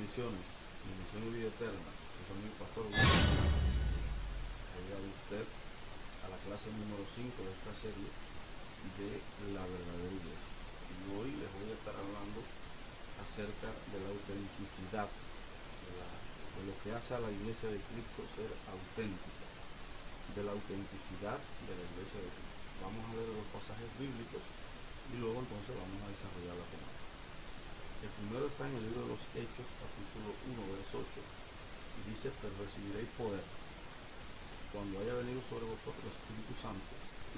Bendiciones, bendición y vida eterna. Su amigo pastor Wilson. Ha llegado usted a la clase número 5 de esta serie de la verdadera iglesia. Y hoy les voy a estar hablando acerca de la autenticidad, de lo que hace a la iglesia de Cristo ser auténtica, de la autenticidad de la iglesia de Cristo. Vamos a leer los pasajes bíblicos y luego entonces vamos a desarrollar la temática. El primero está en el libro de los Hechos, capítulo 1, verso 8, y dice: pero recibiréis poder cuando haya venido sobre vosotros el Espíritu Santo,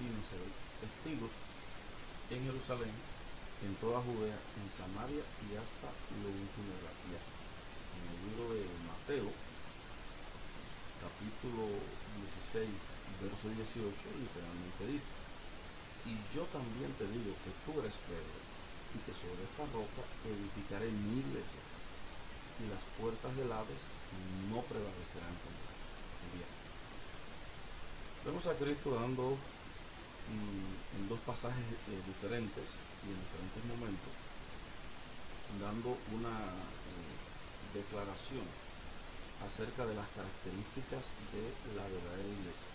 y me seréis testigos en Jerusalén, en toda Judea, en Samaria y hasta lo último de la tierra. En el libro de Mateo, capítulo 16, verso 18, literalmente dice: y yo también te digo que tú eres Pedro, y que sobre esta roca edificaré mi iglesia, y las puertas del Hades no prevalecerán contra ella. Bien. Vemos a Cristo dando en dos pasajes diferentes y en diferentes momentos, dando una declaración acerca de las características de la verdadera iglesia.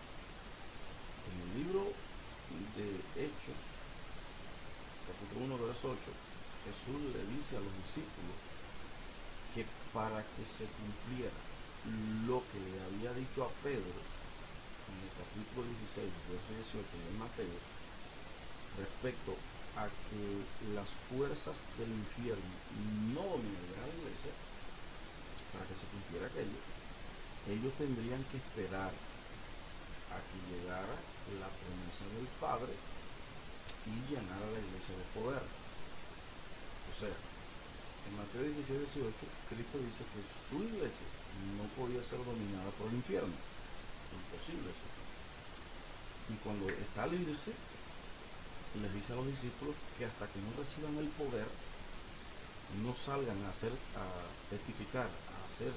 En el libro de Hechos, capítulo 1, verso 8, Jesús le dice a los discípulos que para que se cumpliera lo que le había dicho a Pedro en el capítulo 16, verso 18 de Mateo, respecto a que las fuerzas del infierno no dominarían a la iglesia, para que se cumpliera aquello, ellos tendrían que esperar a que llegara la promesa del Padre y llenar a la iglesia de poder. O sea, en Mateo 16, 18, Cristo dice que su iglesia no podía ser dominada por el infierno. Imposible eso. Y cuando está al irse, les dice a los discípulos que hasta que no reciban el poder, no salgan a testificar, a hacer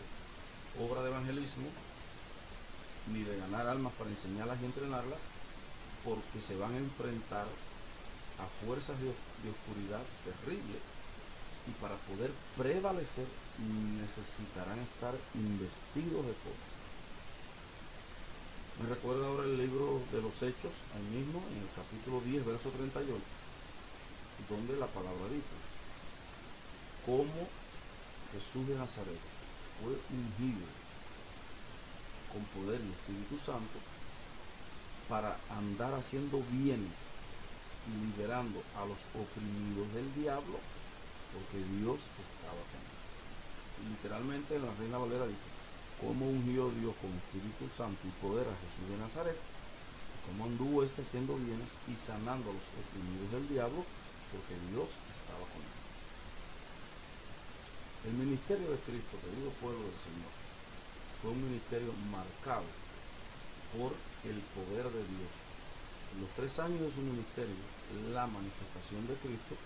obra de evangelismo, ni de ganar almas para enseñarlas y entrenarlas, porque se van a enfrentar a fuerzas de oscuridad terrible, y para poder prevalecer necesitarán estar investidos de poder. Me recuerda ahora el libro de los Hechos, ahí mismo, en el capítulo 10, verso 38, donde la palabra dice: cómo Jesús de Nazaret fue ungido con poder y Espíritu Santo para andar haciendo bienes y liberando a los oprimidos del diablo, porque Dios estaba con él. Literalmente en la Reina Valera dice: cómo ungió Dios con Espíritu Santo y poder a Jesús de Nazaret, cómo anduvo haciendo bienes y sanando a los oprimidos del diablo, porque Dios estaba con él. El ministerio de Cristo, querido pueblo del Señor, fue un ministerio marcado por el poder de Dios. En los 3 años de su ministerio, la manifestación de Cristo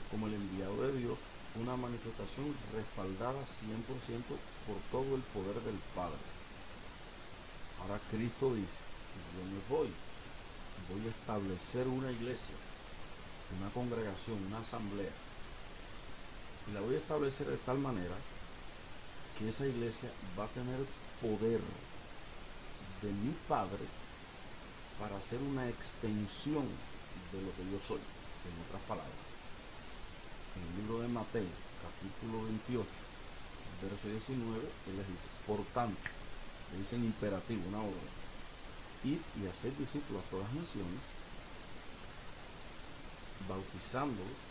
como el enviado de Dios fue una manifestación respaldada 100% por todo el poder del Padre. Ahora Cristo dice: yo me voy a establecer una iglesia, una congregación, una asamblea, y la voy a establecer de tal manera que esa iglesia va a tener poder de mi Padre para hacer una extensión de lo que yo soy. En otras palabras, en el libro de Mateo, capítulo 28, verso 19, él les dice: por tanto, le dice en imperativo, una orden: id y hacer discípulos a todas las naciones, bautizándolos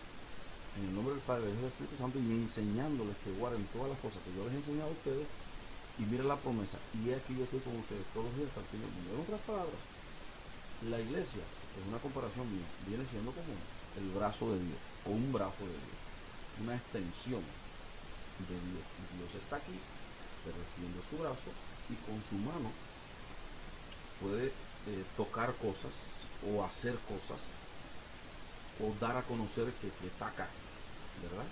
en el nombre del Padre, del Hijo y del Espíritu Santo, y enseñándoles que guarden todas las cosas que yo les he enseñado a ustedes. Y miren la promesa: y aquí yo estoy con ustedes todos los días hasta el fin del mundo. En otras palabras, la iglesia, en una comparación mía, viene siendo como el brazo de Dios, o un brazo de Dios, una extensión de Dios. Y Dios está aquí, pero extiende su brazo y con su mano puede tocar cosas o hacer cosas o dar a conocer que está acá, ¿verdad?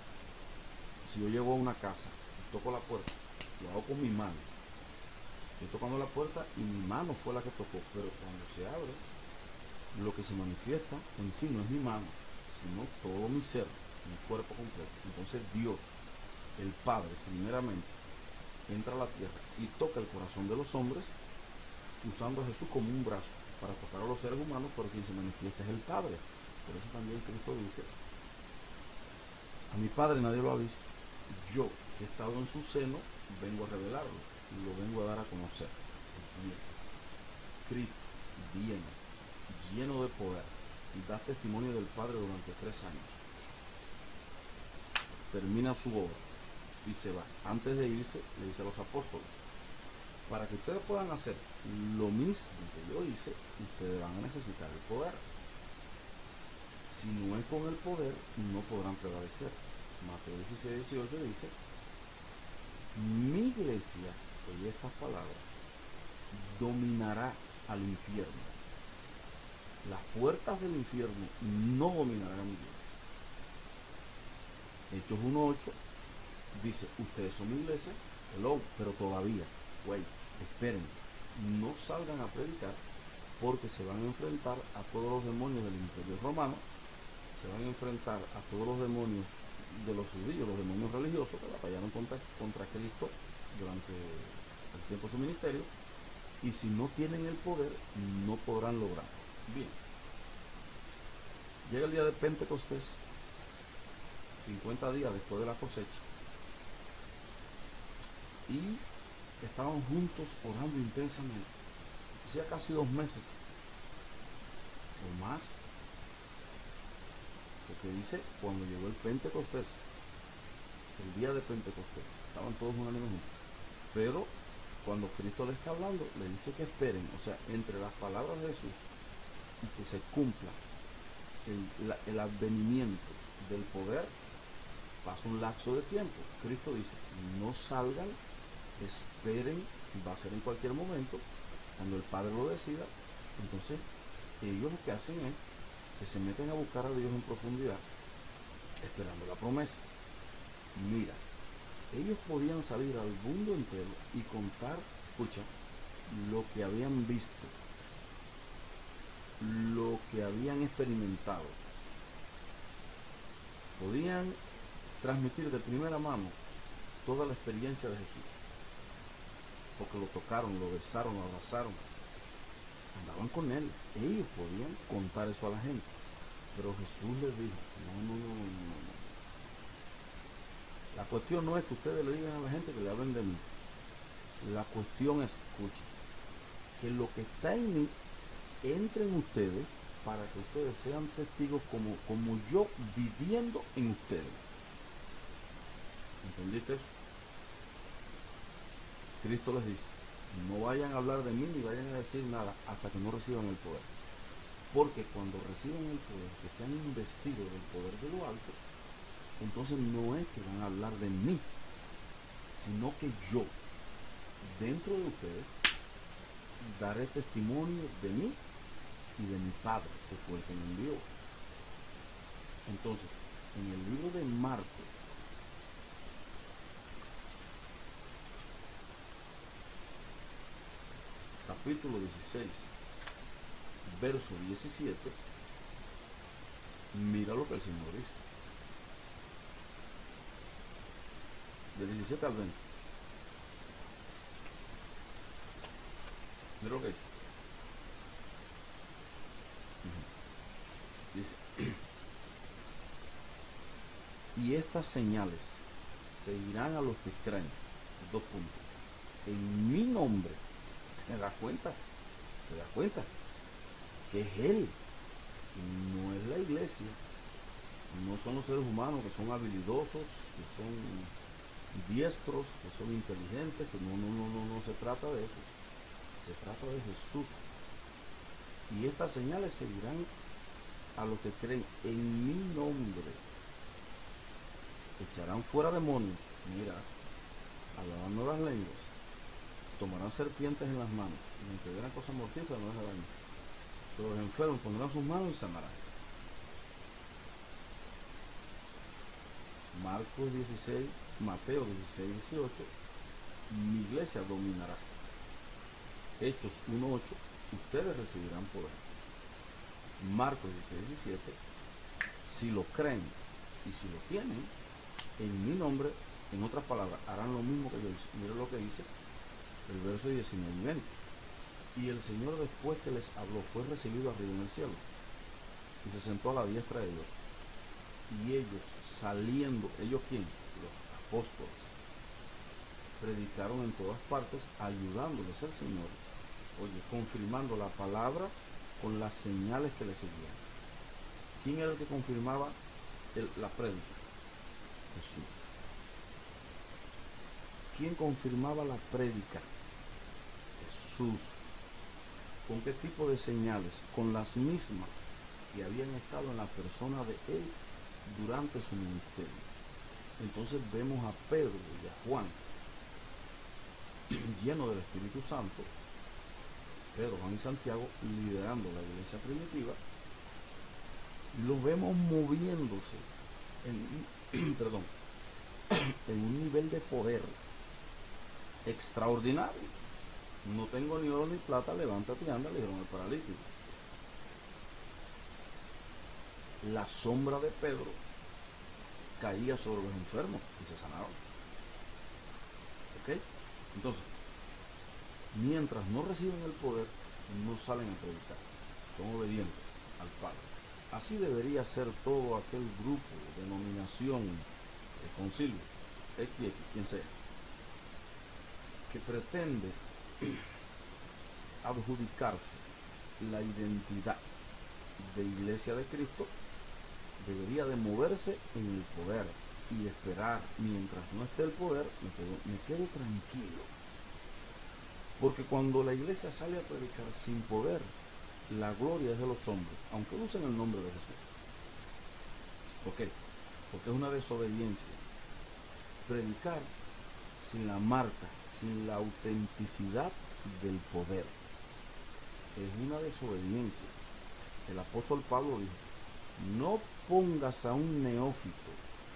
Si yo llego a una casa y toco la puerta, lo hago con mi mano. Estoy tocando la puerta y mi mano fue la que tocó, pero cuando se abre, lo que se manifiesta en sí no es mi mano, sino todo mi ser, mi cuerpo completo. Entonces Dios el Padre primeramente entra a la tierra y toca el corazón de los hombres, usando a Jesús como un brazo para tocar a los seres humanos, pero quien se manifiesta es el Padre. Por eso también Cristo dice: a mi Padre nadie lo ha visto, yo que he estado en su seno vengo a revelarlo y lo vengo a dar a conocer. Bien, Cristo viene lleno de poder, da testimonio del Padre durante 3 años, termina su obra y se va. Antes de irse le dice a los apóstoles: para que ustedes puedan hacer lo mismo que yo hice, ustedes van a necesitar el poder. Si no es con el poder, no podrán prevalecer. Mateo 16, 18 dice: mi iglesia, oye estas palabras, dominará al infierno. Las puertas del infierno no dominarán a mi iglesia. Hechos 1:8 dice: ustedes son mi iglesia, hello, pero todavía, esperen, no salgan a predicar, porque se van a enfrentar a todos los demonios del imperio romano, se van a enfrentar a todos los demonios de los judíos, los demonios religiosos que batallaron contra Cristo durante el tiempo de su ministerio, y si no tienen el poder, no podrán lograrlo. Bien, llega el día de Pentecostés, 50 días después de la cosecha, y estaban juntos orando intensamente. Hacía casi 2 meses o más, porque dice: cuando llegó el Pentecostés, el día de Pentecostés, estaban todos unánimes juntos. Pero cuando Cristo le está hablando, le dice que esperen, o sea, entre las palabras de Jesús y que se cumpla el advenimiento del poder, pasa un lapso de tiempo. Cristo dice: no salgan, esperen, va a ser en cualquier momento, cuando el Padre lo decida. Entonces ellos lo que hacen es que se meten a buscar a Dios en profundidad, esperando la promesa. Mira, ellos podían salir al mundo entero y contar, escucha, lo que habían visto, lo que habían experimentado. Podían transmitir de primera mano toda la experiencia de Jesús, porque lo tocaron, lo besaron, lo abrazaron, andaban con él. Ellos podían contar eso a la gente, pero Jesús les dijo: no. La cuestión no es que ustedes le digan a la gente que le hablen de mí. La cuestión es, escuchen, que lo que está en mí entre en ustedes, para que ustedes sean testigos como yo viviendo en ustedes. ¿Entendiste eso? Cristo les dice: no vayan a hablar de mí ni vayan a decir nada hasta que no reciban el poder. Porque cuando reciban el poder, que sean investidos del poder de lo alto, entonces no es que van a hablar de mí, sino que yo, dentro de ustedes, daré testimonio de mí y de mi Padre, que fue el que me envió. Entonces, en el libro de Marcos, capítulo 16, verso 17, mira lo que el Señor dice. De 17 al 20. Mira lo que dice. Dice: y estas señales seguirán a los que creen. 2 puntos. En mi nombre. ¿Te das cuenta? ¿Te das cuenta? Que es Él, no es la iglesia, no son los seres humanos que son habilidosos, que son diestros, que son inteligentes, que no se trata de eso. Se trata de Jesús. Y estas señales seguirán a los que creen en mi nombre. Echarán fuera demonios, mira, hablarán nuevas lenguas, tomarán serpientes en las manos, y aunque vieran cosas mortíferas no les harán daño. Sobre los enfermos pondrán sus manos y sanarán. Mateo 16, 18, mi iglesia dominará. Hechos 1:8, ustedes recibirán poder. Marcos 16, 17, si lo creen y si lo tienen, en mi nombre En otras palabras, harán lo mismo que yo hice. Miren lo que dice el verso 19 y 20. Y el Señor, después que les habló, fue recibido arriba en el cielo y se sentó a la diestra de Dios. Y ellos saliendo, ¿ellos quién? Los apóstoles, predicaron en todas partes, ayudándoles al Señor, oye, confirmando la palabra con las señales que le seguían. ¿Quién era el que confirmaba la prédica? Jesús. ¿Quién confirmaba la prédica? Jesús. ¿Con qué tipo de señales? Con las mismas que habían estado en la persona de él durante su ministerio. Entonces vemos a Pedro y a Juan llenos del Espíritu Santo, Pedro, Juan y Santiago liderando la iglesia primitiva. Los vemos moviéndose perdón, en un nivel de poder extraordinario. No tengo ni oro ni plata, levántate y anda, le dijeron al paralítico. La sombra de Pedro caía sobre los enfermos y se sanaron. ¿Ok? Entonces, mientras no reciben el poder, no salen a predicar. Son obedientes al Padre. Así debería ser todo aquel grupo, denominación, concilio, quien sea, que pretende adjudicarse la identidad de Iglesia de Cristo, debería de moverse en el poder y esperar mientras no esté el poder. Me quedo tranquilo, porque cuando la iglesia sale a predicar sin poder, la gloria es de los hombres, aunque usen el nombre de Jesús. ¿Por qué? Porque es una desobediencia predicar sin la marca, sin la autenticidad del poder. Es una desobediencia. El apóstol Pablo dijo: no pongas a un neófito,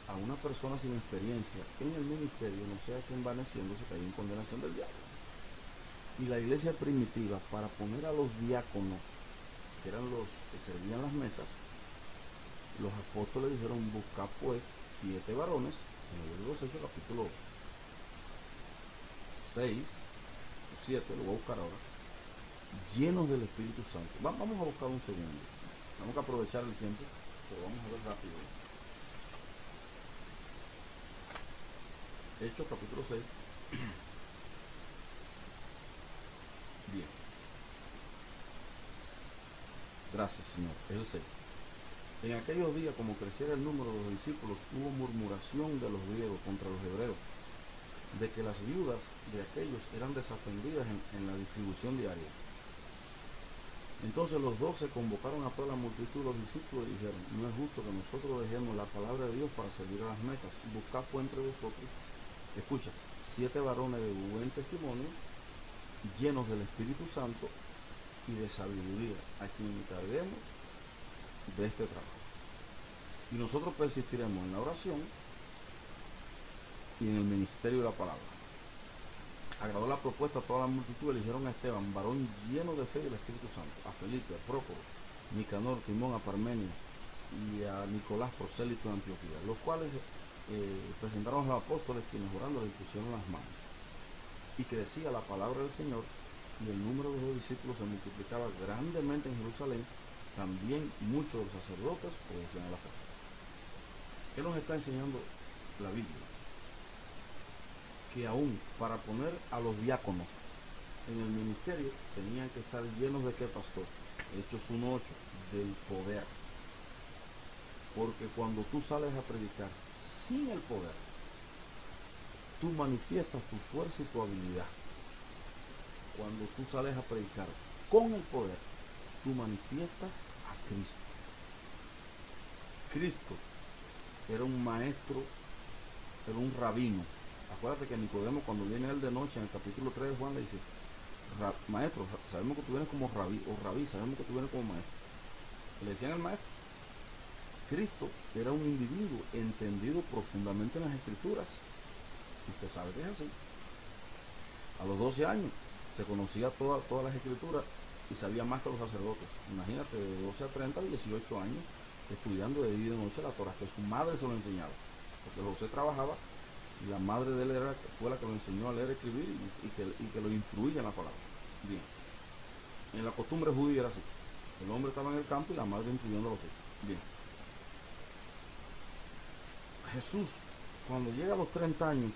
a una persona sin experiencia en el ministerio, no sea que envaneciéndose caiga en condenación del diablo. Y la iglesia primitiva, para poner a los diáconos, que eran los que servían las mesas, los apóstoles dijeron: buscad pues 7 varones, en el libro de los Hechos, capítulo 6 o 7, lo voy a buscar ahora, llenos del Espíritu Santo. Vamos a buscar un segundo, vamos a aprovechar el tiempo, pero vamos a ver rápido. Hechos capítulo 6. Bien. Gracias, Señor. Es el 6. En aquellos días, como creciera el número de los discípulos, hubo murmuración de los griegos contra los hebreos, de que las viudas de aquellos eran desatendidas en la distribución diaria. Entonces los 12 convocaron a toda la multitud de los discípulos y dijeron: no es justo que nosotros dejemos la palabra de Dios para servir a las mesas. Buscad pues entre vosotros, escucha, 7 varones de buen testimonio, llenos del Espíritu Santo y de sabiduría, a quien encarguemos de este trabajo. Y nosotros persistiremos en la oración y en el ministerio de la palabra. Agradó la propuesta a toda la multitud. Eligieron a Esteban, varón lleno de fe y del Espíritu Santo, a Felipe, a Prócoro, Nicanor, Timón, a Parmenio y a Nicolás, prosélito de Antioquía, los cuales presentaron a los apóstoles, quienes orando les pusieron las manos. Y crecía la palabra del Señor, y el número de los discípulos se multiplicaba grandemente en Jerusalén. También muchos de los sacerdotes obedecían a la fe. ¿Qué nos está enseñando la Biblia? Que aún para poner a los diáconos en el ministerio tenían que estar llenos de ¿qué, pastor? Hechos 1:8, del poder. Porque cuando tú sales a predicar sin el poder, tú manifiestas tu fuerza y tu habilidad. Cuando tú sales a predicar con el poder, tú manifiestas a Cristo. Cristo era un maestro, era un rabino. Acuérdate que Nicodemo, cuando viene él de noche en el capítulo 3 de Juan, le dice: maestro, sabemos que tú vienes como rabí, o rabí, sabemos que tú vienes como maestro. Le decían al maestro. Cristo era un individuo entendido profundamente en las Escrituras. Usted sabe que es así. A los 12 años se conocía todas las Escrituras y sabía más que los sacerdotes. Imagínate, de 12 a 30, 18 años, estudiando de día y de noche la Torá, que su madre se lo enseñaba. Porque José trabajaba La madre de él fue la que lo enseñó a leer y escribir y que lo instruía en la palabra. Bien. En la costumbre judía era así. El hombre estaba en el campo y la madre instruyendo a los hijos. Bien. Jesús, cuando llega a los 30 años,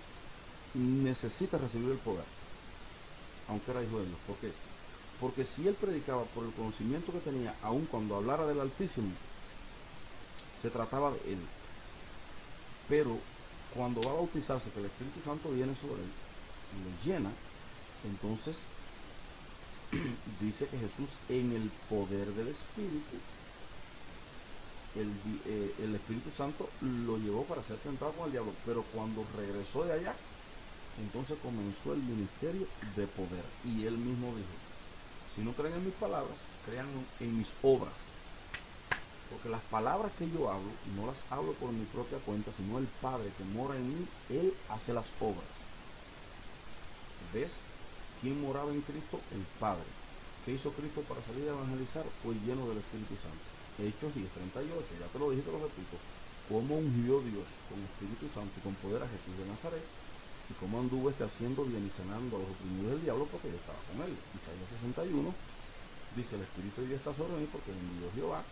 necesita recibir el poder, aunque era hijo de Dios. ¿Por qué? Porque si él predicaba por el conocimiento que tenía, aun cuando hablara del Altísimo, se trataba de él. Pero cuando va a bautizarse, que el Espíritu Santo viene sobre él y lo llena, entonces dice que Jesús, en el poder del Espíritu, el Espíritu Santo lo llevó para ser tentado con el diablo. Pero cuando regresó de allá, entonces comenzó el ministerio de poder. Y él mismo dijo: si no creen en mis palabras, crean en mis obras. Porque las palabras que yo hablo, no las hablo por mi propia cuenta, sino el Padre que mora en mí, Él hace las obras. ¿Ves? ¿Quién moraba en Cristo? El Padre. ¿Qué hizo Cristo para salir a evangelizar? Fue lleno del Espíritu Santo. Hechos 10:38, ya te lo dije, te lo repito. Cómo ungió Dios con Espíritu Santo y con poder a Jesús de Nazaret, y cómo anduvo haciendo bien y sanando a los oprimidos del diablo, porque yo estaba con él. Isaías 61 dice: el Espíritu de Dios está sobre mí, porque me envió Jehová.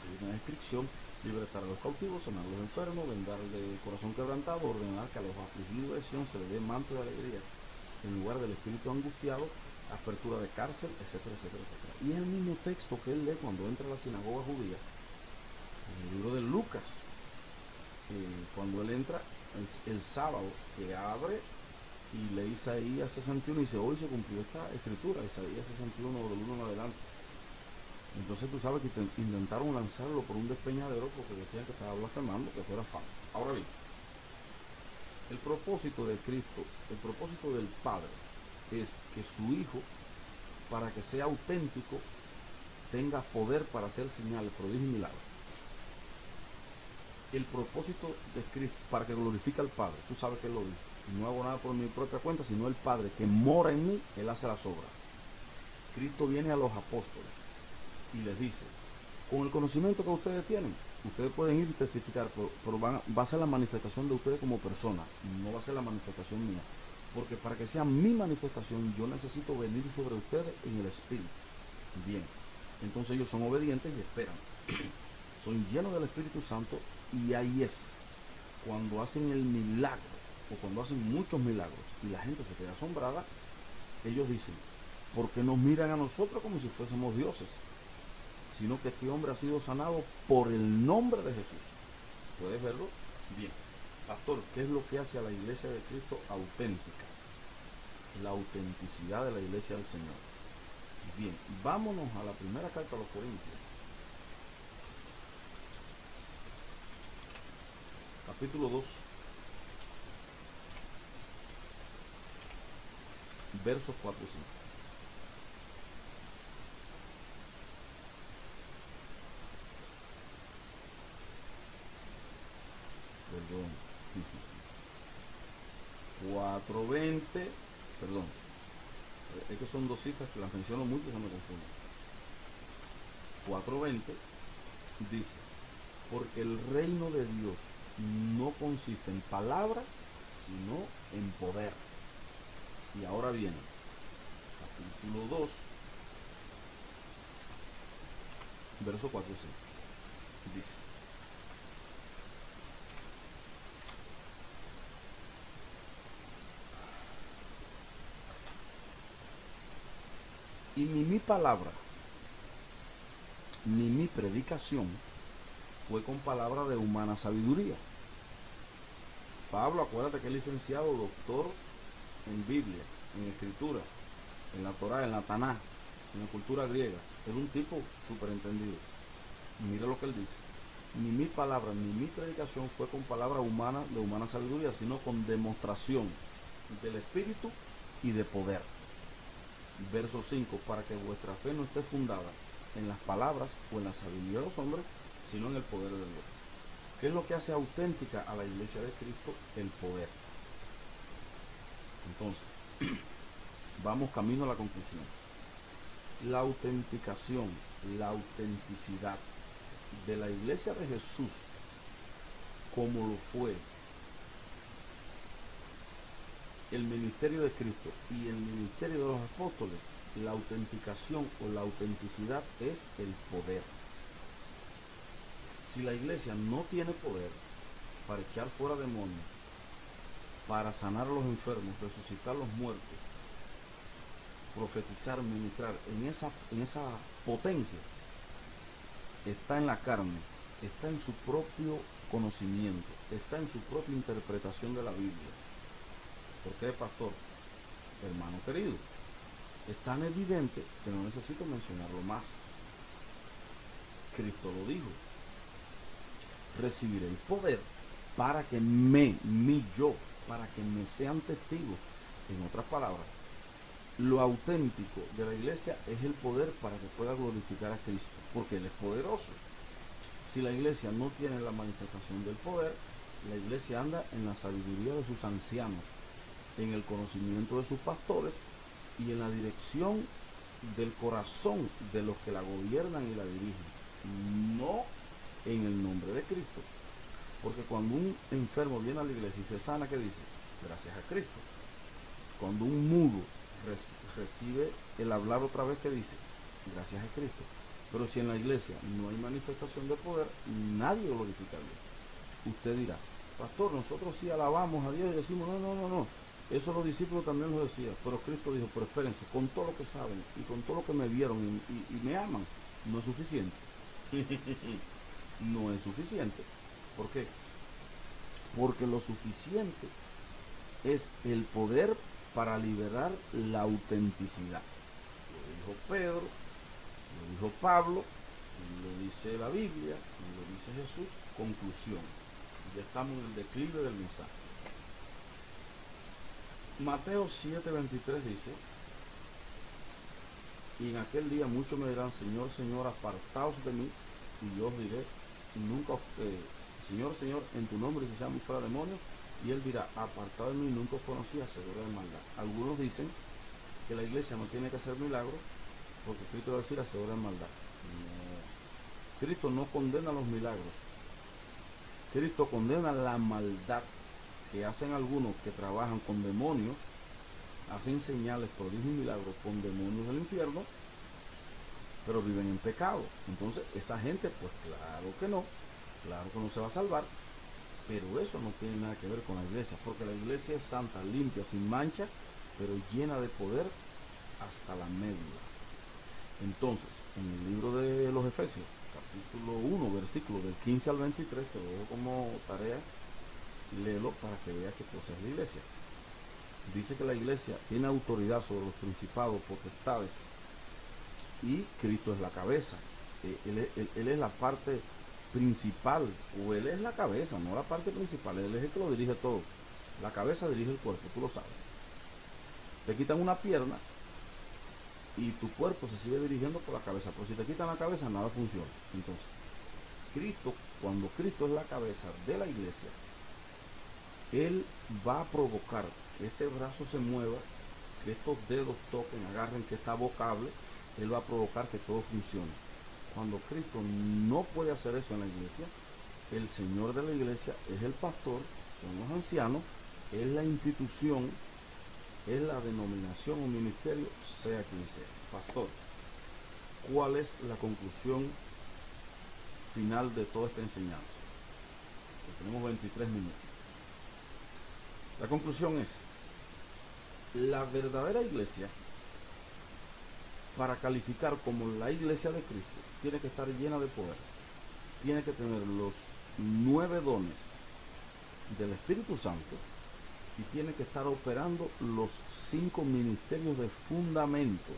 Hay una descripción: libertar a los cautivos, sanar a los enfermos, vendar de corazón quebrantado, ordenar que a los afligidos de Sion se les dé manto de alegría en lugar del espíritu angustiado, apertura de cárcel, etcétera, etcétera, etcétera. Y es el mismo texto que él lee cuando entra a la sinagoga judía, en el libro de Lucas, cuando él entra el sábado, que abre y lee Isaías 61 y dice: hoy se cumplió esta escritura, Isaías 61 del 1 en adelante. Entonces tú sabes que intentaron lanzarlo por un despeñadero porque decían que estaba blasfemando, que eso era falso. Ahora bien, el propósito de Cristo, el propósito del Padre, es que su Hijo, para que sea auténtico, tenga poder para hacer señales, prodigios y milagros. El propósito de Cristo, para que glorifique al Padre, tú sabes que él lo dijo: no hago nada por mi propia cuenta, sino el Padre que mora en mí, él hace las obras. Cristo viene a los apóstoles y les dice: con el conocimiento que ustedes tienen, ustedes pueden ir y testificar, pero va a ser la manifestación de ustedes como persona, no va a ser la manifestación mía. Porque para que sea mi manifestación, yo necesito venir sobre ustedes en el Espíritu. Bien, entonces ellos son obedientes y esperan. Son llenos del Espíritu Santo, y ahí es cuando hacen el milagro, o cuando hacen muchos milagros, y la gente se queda asombrada. Ellos dicen: ¿por qué nos miran a nosotros como si fuésemos dioses? Sino que este hombre ha sido sanado por el nombre de Jesús. ¿Puedes verlo? Bien. Pastor, ¿qué es lo que hace a la iglesia de Cristo auténtica? La autenticidad de la iglesia del Señor. Bien, vámonos a la primera carta a los Corintios. Capítulo 2. Versos 4 y 5. Perdón. 4:20. Perdón. Es que son dos citas que las menciono mucho y se me confunden. 4:20 dice: porque el reino de Dios no consiste en palabras, sino en poder. Y ahora viene capítulo 2, verso 4 y 5. Dice: y ni mi palabra, ni mi predicación fue con palabra de humana sabiduría. Pablo, acuérdate que es licenciado, doctor en Biblia, en Escritura, en la Torá, en la Taná, en la cultura griega. Era un tipo súper entendido. Y mira lo que él dice: ni mi palabra, ni mi predicación fue con palabra humana, de humana sabiduría, sino con demostración del Espíritu y de poder. Verso 5: para que vuestra fe no esté fundada en las palabras o en la sabiduría de los hombres, sino en el poder de Dios. ¿Qué es lo que hace auténtica a la iglesia de Cristo? El poder. Entonces, vamos camino a la conclusión. La autenticación, la autenticidad de la iglesia de Jesús, como lo fue el ministerio de Cristo y el ministerio de los apóstoles, la autenticación o la autenticidad es el poder. Si la iglesia no tiene poder para echar fuera demonios, para sanar a los enfermos, resucitar a los muertos, profetizar, ministrar, en esa potencia, está en la carne, está en su propio conocimiento, está en su propia interpretación de la Biblia. ¿Por qué, pastor? Hermano querido, es tan evidente que no necesito mencionarlo más. Cristo lo dijo: recibiré el poder para que para que me sean testigos. En otras palabras, lo auténtico de la iglesia es el poder para que pueda glorificar a Cristo, porque Él es poderoso. Si la iglesia no tiene la manifestación del poder, la iglesia anda en la sabiduría de sus ancianos, en el conocimiento de sus pastores y en la dirección del corazón de los que la gobiernan y la dirigen, no en el nombre de Cristo. Porque cuando un enfermo viene a la iglesia y se sana, ¿qué dice? Gracias a Cristo. Cuando un mudo recibe el hablar otra vez, ¿qué dice? Gracias a Cristo. Pero si en la iglesia no hay manifestación de poder, nadie glorifica a Dios. Usted dirá: pastor, nosotros sí alabamos a Dios y decimos, no. Eso los discípulos también lo decían. Pero Cristo dijo: pero espérense, con todo lo que saben y con todo lo que me vieron y me aman, no es suficiente. No es suficiente. ¿Por qué? Porque lo suficiente es el poder para liberar la autenticidad. Lo dijo Pedro, lo dijo Pablo, lo dice la Biblia, lo dice Jesús. Conclusión: ya estamos en el declive del mensaje. Mateo 7:23 dice: y en aquel día muchos me dirán: Señor, Señor, apartaos de mí. Y yo os diré: nunca, Señor, Señor, en tu nombre se llaman fuera demonios. Y Él dirá: apartado de mí, nunca os conocí, hacedores de maldad. Algunos dicen que la iglesia no tiene que hacer milagros porque Cristo va a decir hacedores de maldad. No. Cristo no condena los milagros. Cristo condena la maldad que hacen algunos que trabajan con demonios, hacen señales, prodigios y milagros con demonios del infierno, pero viven en pecado. Entonces esa gente, pues claro que no se va a salvar. Pero eso no tiene nada que ver con la iglesia, porque la iglesia es santa, limpia, sin mancha, pero llena de poder hasta la médula. Entonces, en el libro de los Efesios, capítulo 1, versículo del 15 al 23, te lo dejo como tarea, léelo para que veas que cosa es la iglesia. Dice que la iglesia tiene autoridad sobre los principados, potestades, y Cristo es la cabeza. Él es la parte principal, o Él es la cabeza, no la parte principal. Él es el que lo dirige todo. La cabeza dirige el cuerpo, tú lo sabes. Te quitan una pierna y tu cuerpo se sigue dirigiendo por la cabeza, pero si te quitan la cabeza, nada funciona. Entonces, cuando Cristo es la cabeza de la iglesia, Él va a provocar que este brazo se mueva, que estos dedos toquen, agarren, que esta boca hable. Él va a provocar que todo funcione. Cuando Cristo no puede hacer eso en la iglesia, el Señor de la iglesia es el pastor, son los ancianos, es la institución, es la denominación o ministerio, sea quien sea. Pastor, ¿cuál es la conclusión final de toda esta enseñanza? Porque tenemos 23 minutos. La conclusión es: la verdadera iglesia, para calificar como la iglesia de Cristo, tiene que estar llena de poder, tiene que tener los 9 dones del Espíritu Santo y tiene que estar operando los 5 ministerios de fundamento.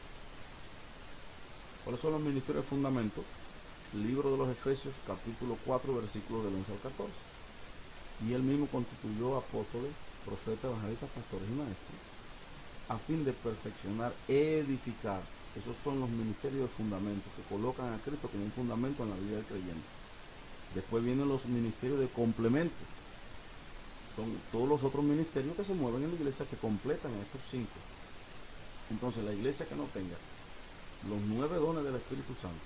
¿Cuáles son los ministerios de fundamento? Libro de los Efesios, capítulo 4, versículos del 11 al 14. Y Él mismo constituyó apóstoles, profetas, evangelistas, pastores y maestros, a fin de perfeccionar, edificar. Esos son los ministerios de fundamento que colocan a Cristo como un fundamento en la vida del creyente. Después vienen los ministerios de complemento. Son todos los otros ministerios que se mueven en la iglesia que completan a estos 5. Entonces, la iglesia que no tenga los 9 dones del Espíritu Santo,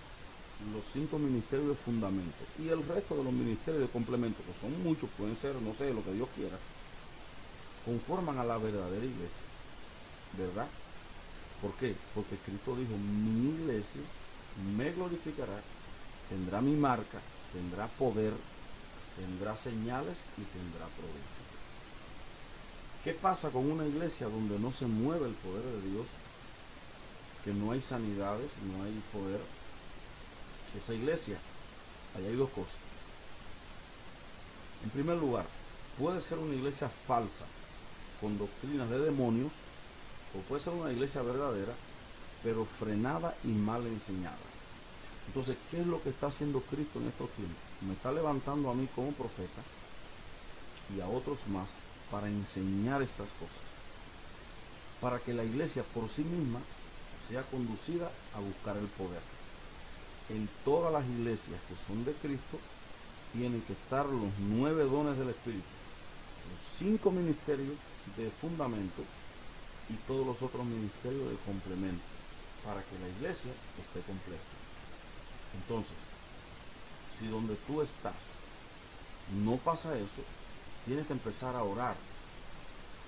los 5 ministerios de fundamento y el resto de los ministerios de complemento, que son muchos, pueden ser, no sé, lo que Dios quiera, conforman a la verdadera iglesia, ¿verdad? ¿Por qué? Porque Cristo dijo, mi iglesia me glorificará, tendrá mi marca, tendrá poder, tendrá señales y tendrá prodigios. ¿Qué pasa con una iglesia donde no se mueve el poder de Dios? Que no hay sanidades, no hay poder. Esa iglesia, ahí hay dos cosas. En primer lugar, puede ser una iglesia falsa, con doctrinas de demonios, o puede ser una iglesia verdadera, pero frenada y mal enseñada. Entonces, ¿qué es lo que está haciendo Cristo en estos tiempos? Me está levantando a mí como profeta y a otros más para enseñar estas cosas, para que la iglesia por sí misma sea conducida a buscar el poder. En todas las iglesias que son de Cristo tienen que estar los 9 dones del Espíritu, los 5 ministerios de fundamento y todos los otros ministerios de complemento, para que la iglesia esté completa. Entonces, si donde tú estás no pasa eso, tienes que empezar a orar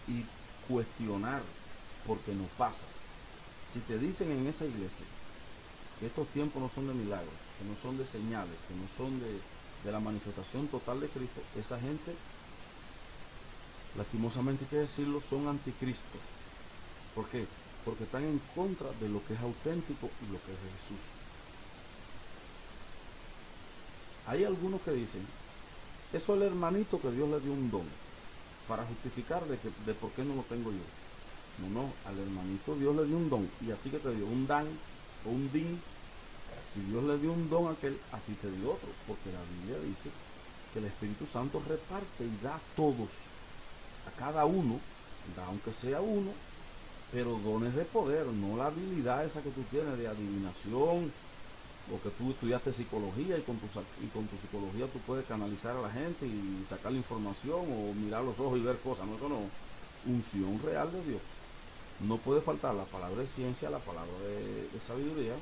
y cuestionar por qué no pasa. Si te dicen en esa iglesia que estos tiempos no son de milagros, que no son de señales, que no son de la manifestación total de Cristo, esa gente, lastimosamente hay que decirlo, son anticristos. ¿Por qué? Porque están en contra de lo que es auténtico y lo que es de Jesús. Hay algunos que dicen, eso es el hermanito que Dios le dio un don, para justificar de por qué no lo tengo yo. No, al hermanito Dios le dio un don, y a ti que te dio un dan o un din. Si Dios le dio un don a aquel, a ti te dio otro, porque la Biblia dice que el Espíritu Santo reparte y da a todos, a cada uno, da aunque sea uno, pero dones de poder, no la habilidad esa que tú tienes de adivinación, o que tú estudiaste psicología y con tu psicología tú puedes canalizar a la gente y sacar la información o mirar los ojos y ver cosas. No, eso no. Unción real de Dios. No puede faltar la palabra de ciencia, la palabra de sabiduría,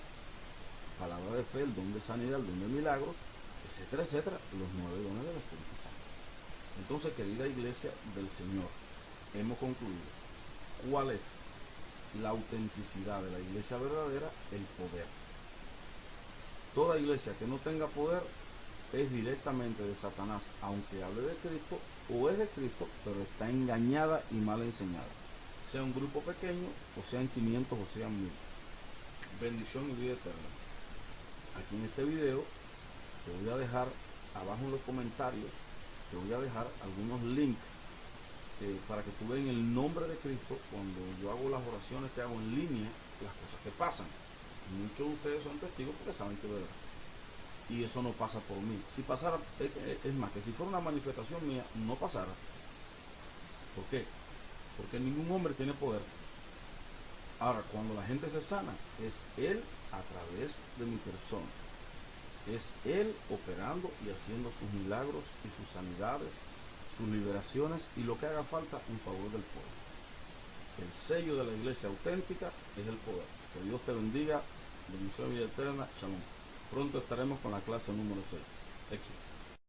palabra de fe, el don de sanidad, el don de milagros, etcétera, etcétera, los 9 dones del Espíritu Santo. Entonces, querida iglesia del Señor, hemos concluido. ¿Cuál es la autenticidad de la iglesia verdadera? El poder. Toda iglesia que no tenga poder es directamente de Satanás, aunque hable de Cristo, o es de Cristo, pero está engañada y mal enseñada. Sea un grupo pequeño, o sean 500 o sean 1000. Bendición y vida eterna. Aquí en este video te voy a dejar abajo en los comentarios, te voy a dejar algunos links para que tú veas en el nombre de Cristo, cuando yo hago las oraciones que hago en línea, las cosas que pasan. Muchos de ustedes son testigos porque saben que es verdad. Y eso no pasa por mí. Si pasara, es más, que si fuera una manifestación mía, no pasara. ¿Por qué? Porque ningún hombre tiene poder. Ahora, cuando la gente se sana, es Él a través de mi persona. Es Él operando y haciendo sus milagros y sus sanidades, sus liberaciones y lo que haga falta en favor del pueblo. El sello de la iglesia auténtica es el poder. Que Dios te bendiga. Bendición y vida eterna. Shalom. Pronto estaremos con la clase número 6. Éxito.